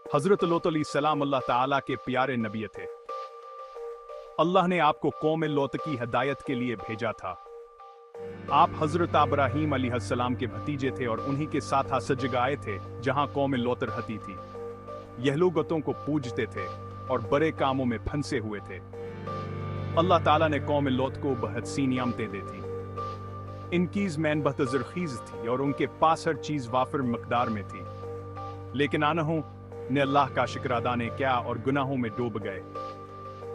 हजरत लूत अलैहिस्सलाम अल्लाह ताला के प्यारे नबी थे। अल्लाह ने आपको कौम लूत की हिदायत के लिए भेजा था। आप हजरत इब्राहीम अलैहिस्सलाम के भतीजे थे और उन्हीं के साथ हस जगह आए थे जहां कौम लूत रहती थी। यह लोग बुतों को पूजते थे और बड़े कामों में फंसे हुए थे। अल्लाह ताला ने कौम लूत को बहुत सी नियामतें दी थी। इनकी ज़मीन बहुत ज़रख़ीज़ थी और उनके पास हर चीज़ वाफिर मकदार में थी। लेकिन आनहु ने अल्लाह का शुक्र अदा नहीं किया और गुनाहों में डूब गए।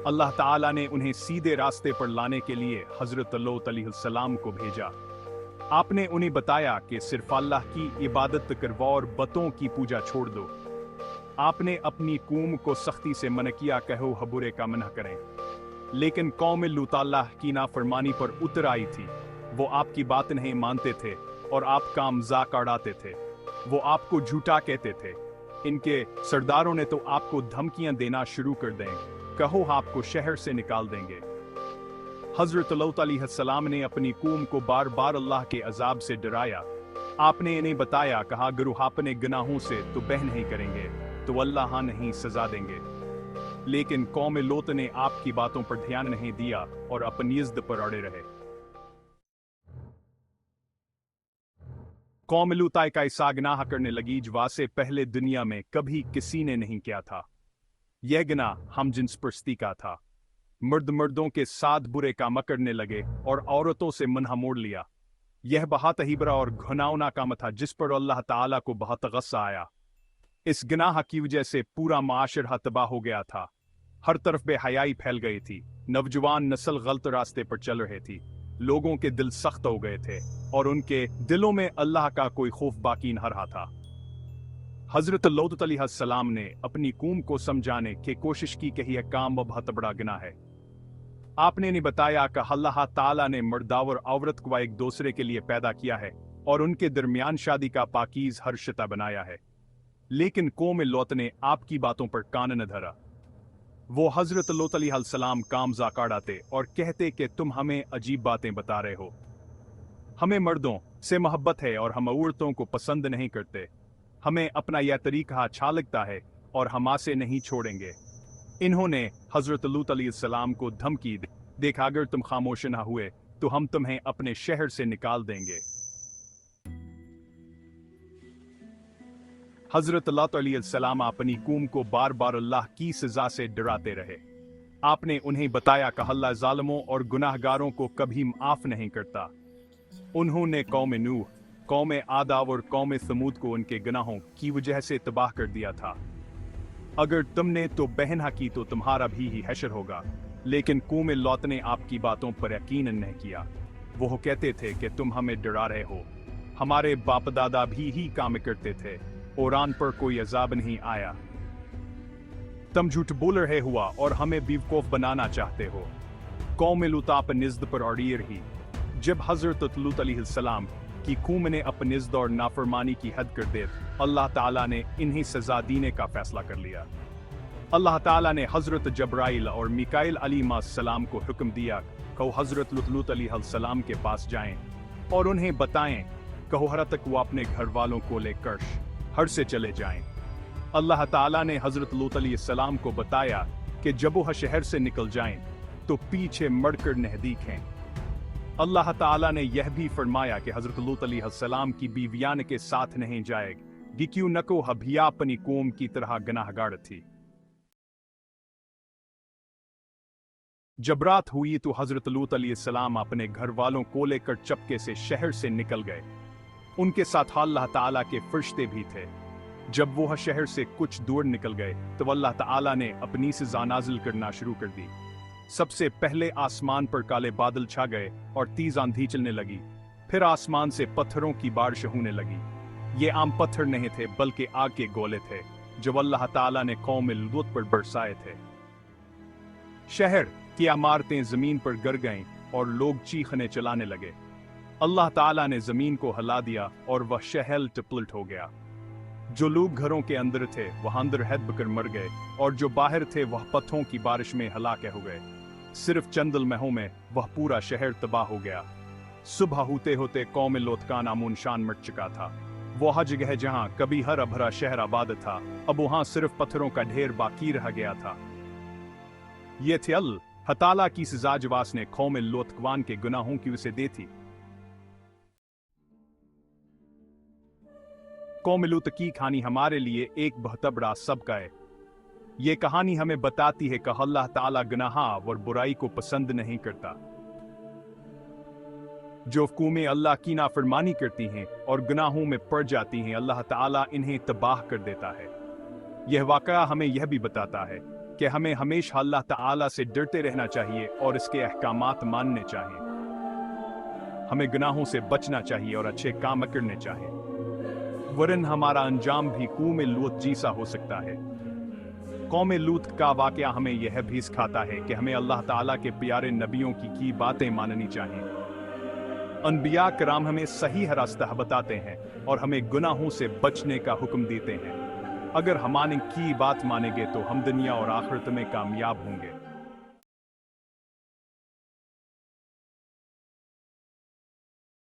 अल्लाह ताला ने उन्हें सीधे रास्ते पर लाने के लिए हजरत लूत अलैहिस्सलाम को भेजा। आपने उन्हें बताया कि सिर्फ अल्लाह की इबादत करवाओ और बुतों की पूजा छोड़ दो। आपने अपनी कौम को सख्ती से मना किया, कहो बुरे का मना करें। लेकिन कौम लूत अल्लाह की नाफरमानी पर उतर आई थी। वो आपकी बात नहीं मानते थे और आपका मजाक उड़ाते थे। वो आपको झूठा कहते थे। इनके सरदारों ने तो आपको धमकियां देना शुरू कर दें, कहो आपको शहर से निकाल देंगे। हजरत लूत अलैहिस्सलाम ने अपनी कौम को बार बार अल्लाह के अजाब से डराया। आपने इन्हें बताया, कहा अगर अपने गुनाहों से तो बह नहीं करेंगे तो अल्लाह नहीं सजा देंगे। लेकिन कौम लूत ने आपकी बातों पर ध्यान नहीं दिया और अपनी इज्जत पर अड़े रहे। कौम लूत का ऐसा गुनाह करने लगी जो से पहले दुनिया में कभी किसी ने नहीं किया था। यह गुनाह हम जिन्स परस्ती का था। मर्द मर्दों के साथ बुरे काम करने लगे और औरतों से मुंह मोड़ लिया। यह बहुत ही बुरा और घिनौना काम था जिस पर अल्लाह ताला को बहुत गुस्सा आया। इस गुनाह की वजह से पूरा माशरा तबाह हो गया था। हर तरफ बेहयाई फैल गई थी। नौजवान नस्ल गलत रास्ते पर चल रहे थी। लोगों के दिल सख्त हो गए थे और उनके दिलों में अल्लाह का कोई खौफ बाकी न रहा था। हजरत लूत अलैहिस्सलाम ने अपनी कौम को समझाने की कोशिश की कि यह काम बहुत बड़ा गुनाह है। आपने इन्हें बताया कि अल्लाह ताला ने मर्द और औरत को एक दूसरे के लिए पैदा किया है और उनके दरमियान शादी का पाकीज़ हर्षता बनाया है। लेकिन कौम लूत ने आपकी बातों पर कान न धरा। वो हजरत लूत अलैहिस्सलाम का मजाक उड़ाते और कहते कि तुम हमें अजीब बातें बता रहे हो। हमें मर्दों से मोहब्बत है और हम औरतों को पसंद नहीं करते। हमें अपना यह तरीका अच्छा लगता है और हम आसे नहीं छोड़ेंगे। इन्होंने हजरत लूत अलैहिस्सलाम को धमकी दी, देखा अगर तुम खामोश ना हुए तो हम तुम्हें अपने शहर से निकाल देंगे। हजरत लूत अलैहिस्सलाम अपनी कौम को बार बार अल्लाह की सजा से डराते रहे। आपने उन्हें बताया कि अल्लाह जालिमों और गुनाहगारों को कभी माफ नहीं करता। उन्होंने कौम नूह, कौम आद और कौम समूद को उनके गुनाहों की वजह से तबाह कर दिया था। अगर तुमने तो बहना की तो तुम्हारा भी ही हशर होगा। लेकिन कौम लूत ने आपकी बातों पर यकीन नहीं किया। वो कहते थे कि तुम हमें डरा रहे हो। हमारे बाप दादा भी ही काम करते थे और आन पर कोई अजाब नहीं आया। तुम झूठ बोल रहे हुआ और हमें बेवकूफ बनाना चाहते हो। कौम लूत अपनी इज्जत पर अड़ी रही। जब हजरत लूत अलैहिस्सलाम की कौम ने अपनी इज्जत और नाफरमानी की हद कर दी, अल्लाह ताला ने इन्हें सजा देने का फैसला कर लिया। अल्लाह ताला ने हजरत जब्राइल और मिकाइल अलैहिस्सलाम को हुक्म दिया, कहो हजरत लूत अलैहिस्सलाम के पास जाएं और उन्हें बताएं, कहो हर तक वो अपने घर वालों को लेकर हर से चले जाएं। अल्लाह ताला ने हजरत लूत अलैहिस्सलाम को बताया कि जब वो शहर से निकल जाएं तो पीछे मुड़कर न देखें। अल्लाह ताला ने यह भी फरमाया कि हजरत लूत अलैहिस्सलाम की बीवियान के साथ नहीं जाएगी, क्यों न को हबिया अपनी कौम की तरह गुनाहगार थी। जब रात हुई तो हजरत लूत अलैहिस्सलाम अपने घर वालों को लेकर चपके से शहर से निकल गए। उनके साथ अल्लाह ताला के फरिश्ते भी थे। जब वो शहर से कुछ दूर निकल गए तो अल्लाह ताला ने अपनी सज़ा नाज़िल करना शुरू कर दी। सबसे पहले आसमान पर काले बादल छा गए और तेज आंधी चलने लगी। फिर आसमान से पत्थरों की बारिश होने लगी। ये आम पत्थर नहीं थे बल्कि आग के गोले थे जो अल्लाह ताला ने कौम लूत पर बरसाए थे। शहर की इमारतें जमीन पर गिर गईं और लोग चीखने चलाने लगे। अल्लाह ताला ने जमीन को हिला दिया और वह शहर टपलट हो गया। जो लोग घरों के अंदर थे वह अंदर हद बकर मर गए और जो बाहर थे वह पत्थरों की बारिश में हलाक हो गए। सिर्फ चंद लम्हों में वह पूरा शहर तबाह हो गया। सुबह होते होते कौम लूत का नामो निशान मिट चुका था। वह जगह जहां कभी हरा भरा शहर आबाद था, अब वहां सिर्फ पत्थरों का ढेर बाकी रह गया था। ये थे अल्लाह ताला की सजा जो उसने कौम लूत के गुनाहों की उसे दी थी। कौम लूत की कहानी हमारे लिए एक बहुत बड़ा सबक है। ये कहानी हमें बताती है कि अल्लाह ताला गुनाह और बुराई को पसंद नहीं करता। जो कौमें अल्लाह की नाफरमानी करती हैं और गुनाहों में पड़ जाती हैं, अल्लाह ताला इन्हें तबाह कर देता है। यह वाक़या हमें यह भी बताता है कि हमें हमेशा अल्लाह ताला से डरते रहना चाहिए और इसके अहकामात मानने चाहिए। हमें गुनाहों से बचना चाहिए और अच्छे काम करने चाहिए, वरन हमारा अंजाम भी कौम लूत जैसा हो सकता है। कौम लूत का वाक़या हमें यह भी सिखाता है कि हमें अल्लाह ताला के प्यारे नबियों की बातें माननी चाहिए। अनबिया कराम हमें सही रास्ता बताते हैं और हमें गुनाहों से बचने का हुक्म देते हैं। अगर हम की बात मानेंगे तो हम दुनिया और आखिरत में कामयाब होंगे।